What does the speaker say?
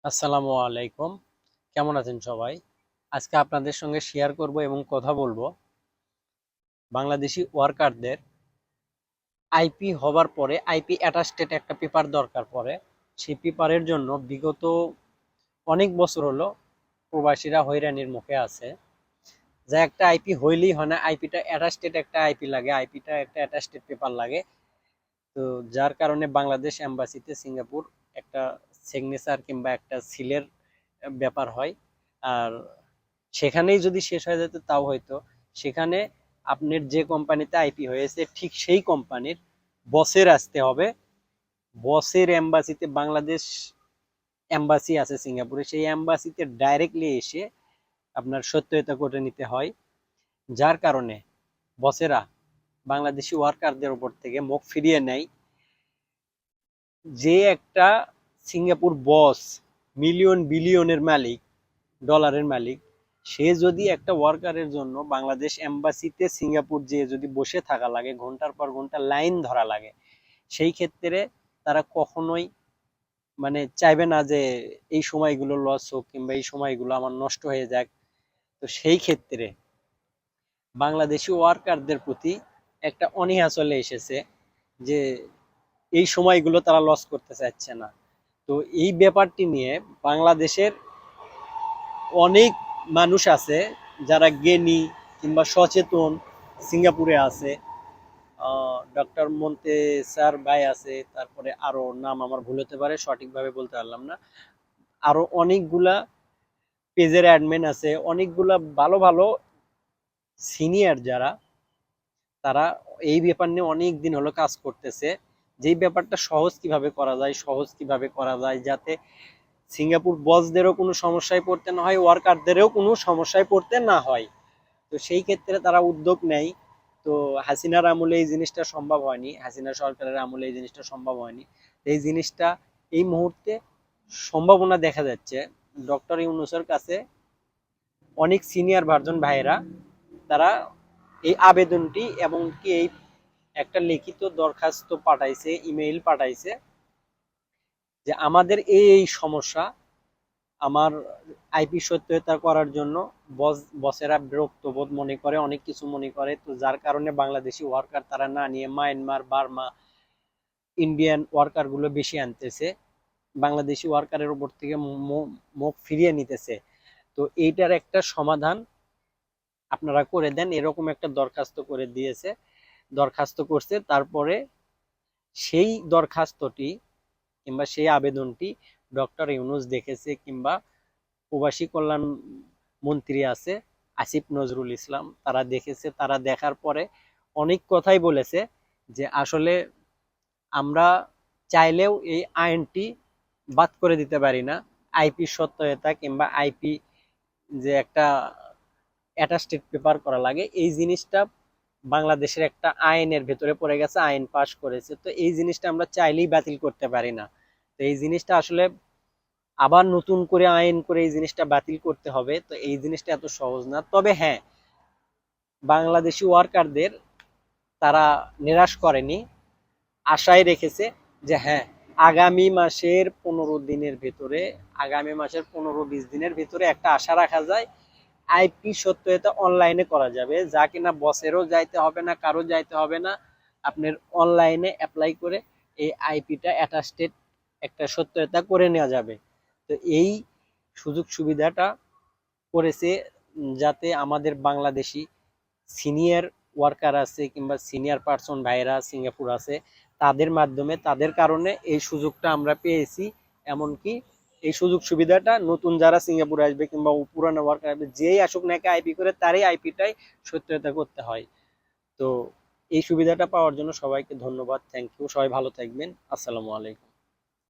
আসসালামু আলাইকুম। কেমন আছেন সবাই? আজকে আপনাদের সঙ্গে শেয়ার করব এবং কথা বলবো বাংলাদেশি ওয়ার্কারদের আইপি হবার পরে আইপি অ্যাটাস্টেড একটা পেপার দরকার পড়ে। সেই পেপারের জন্য বিগত অনেক বছর হলো প্রবাসীরা হয়রানির মুখে আছে। যা একটা আইপি হইলেই হয় না, আইপিটা অ্যাটাস্টেড একটা আইপি লাগে, আইপিটা একটা অ্যাটাস্টেড পেপার লাগে। তো যার কারণে বাংলাদেশ এম্বাসিতে সিঙ্গাপুর একটা সিগনেচার কিংবা একটা সিলের ব্যাপার হয়। আর সেখানেই যদি শেষ হয়ে যেত তাও হয়তো, সেখানে আপনার যে কোম্পানিতে আইপি হয়েছে ঠিক সেই কোম্পানির বসের আসতে হবে। বসের এম্বাসিতে, বাংলাদেশ এম্বাসি আছে সিঙ্গাপুরে, সেই এম্বাসিতে ডাইরেক্টলি এসে আপনার সত্যতা করে নিতে হয়। যার কারণে বসেরা বাংলাদেশি ওয়ার্কারদের উপর থেকে মুখ ফিরিয়ে নেয়। যে একটা সিঙ্গাপুর বস মিলিয়ন বিলিয়নের মালিক, ডলারের মালিক, সে যদি একটা ওয়ার্কারের জন্য বাংলাদেশ এম্বাসিতে সিঙ্গাপুর যেয়ে যদি বসে থাকা লাগে, ঘন্টার পর ঘন্টা লাইন ধরা লাগে, সেই ক্ষেত্রে তারা কখনোই চাইবে না যে এই সময়গুলো লস হোক কিংবা এই সময়গুলো আমার নষ্ট হয়ে যাক। তো সেই ক্ষেত্রে বাংলাদেশি ওয়ার্কারদের প্রতি একটা অনীহা চলে এসেছে যে এই সময়গুলো তারা লস করতে চাচ্ছে না। তো এই ব্যাপারটি নিয়ে বাংলাদেশের অনেক মানুষ আছে যারা জ্ঞানী কিংবা সচেতন সিঙ্গাপুরে আছে। ডক্টর মন্তেসার ভাই আছে, তারপরে আরো নাম আমার ভুল হতে পারে, সঠিকভাবে বলতে পারলাম না। আরো অনেকগুলা পেজের অ্যাডমিন আছে, অনেকগুলা ভালো ভালো সিনিয়র যারা, তারা এই ব্যাপার নিয়ে অনেক দিন হলো কাজ করতেছে। যেই ব্যাপারটা সহজ কিভাবে করা যায়, সহজ কিভাবে করা যায় যাতে সিঙ্গাপুর বসদেরও কোনো সমস্যায় পড়তে না হয়, ওয়ার্কারদেরও কোনো সমস্যায় পড়তে না হয়। তো সেই ক্ষেত্রে তারা উদ্যোগ নেয়। তো হাসিনার আমলে এই জিনিসটা সম্ভব হয়নি, হাসিনা সরকারের আমলে এই জিনিসটা সম্ভব হয়নি। এই জিনিসটা এই মুহূর্তে সম্ভাবনা দেখা যাচ্ছে। ডক্টর ইউনূসের কাছে অনেক সিনিয়র ভার্জন ভাইয়েরা, তারা এই আবেদনটি এবং কি এই একটা লিখিত দরখাস্ত পাঠাইছে, ইমেইল পাঠাইছে যে আমাদের এই সমস্যা, আমার আইপি সত্যতা করার জন্য বসেরা বিরক্ত বোধ মনে করে, অনেক কিছু মনে করে। তো যার কারণে বাংলাদেশি ওয়ার্কার তারা না নিয়ে মায়ানমার, বার্মা, ইন্ডিয়ান ওয়ার্কার গুলো বেশি আনতেছে, বাংলাদেশি ওয়ার্কারের উপর থেকে মুখ ফিরিয়ে নিতেছে। তো এইটার একটা সমাধান আপনারা করে দেন, এরকম একটা দরখাস্ত করে দিয়েছে, দরখাস্ত করছে। তারপরে সেই দরখাস্তটি কিংবা সেই আবেদনটি ডক্টর ইউনূস দেখেছে, কিংবা প্রবাসী কল্যাণ মন্ত্রী আছে আসিফ নজরুল ইসলাম, তারা দেখেছে। তারা দেখার পরে অনেক কথাই বলেছে যে আসলে আমরা চাইলেও এই আইনটি বাদ করে দিতে পারি না। আইপি সত্যতা কিংবা আইপি যে একটা অ্যাটাস্টেড পেপার করা লাগে, এই জিনিসটা বাংলাদেশের একটা আইনের ভেতরে পড়ে গেছে, আইন পাশ করেছে। তো এই জিনিসটা আমরা চাইলেই বাতিল করতে পারি না। তো এই জিনিসটা আসলে আবার নতুন করে আইন করে এই জিনিসটা বাতিল করতে হবে। তো এই জিনিসটা এত সহজ না। তবে হ্যাঁ, বাংলাদেশি ওয়ার্কারদের তারা নিরাশ করেনি, আশায় রেখেছে যে হ্যাঁ, আগামী মাসের 15 দিনের ভেতরে, আগামী মাসের 15-20 দিনের ভেতরে একটা আশা রাখা যায় আইপি সত্যতা অনলাইনে করা যাবে, যা কিনা বসেরও যাইতে হবে না, কারো যাইতে হবে না। আপনার অনলাইনে অ্যাপ্লাই করে এই আইপিটা অ্যাটাস্টেড একটা সত্যতা করে নেওয়া যাবে। তো এই সুযোগ সুবিধাটা করেছে যাতে আমাদের বাংলাদেশি সিনিয়র ওয়ার্কার আছে কিংবা সিনিয়র পার্সন ভাইরা সিঙ্গাপুর আছে, তাদের মাধ্যমে, তাদের কারণে এই সুযোগটা আমরা পেয়েছি। এমনকি এই সুযোগ সুবিধাটা নতুন যারা সিঙ্গাপুরে আসবে কিংবা পুরানো ওয়ার্কার আসবে, যেই আসুক নাকি আইপি করে, তারই আইপিটাই সত্যতা করতে হয়। তো এই সুবিধাটা পাওয়ার জন্য সবাইকে ধন্যবাদ, থ্যাংক ইউ। সবাই ভালো থাকবেন। আসসালামু আলাইকুম।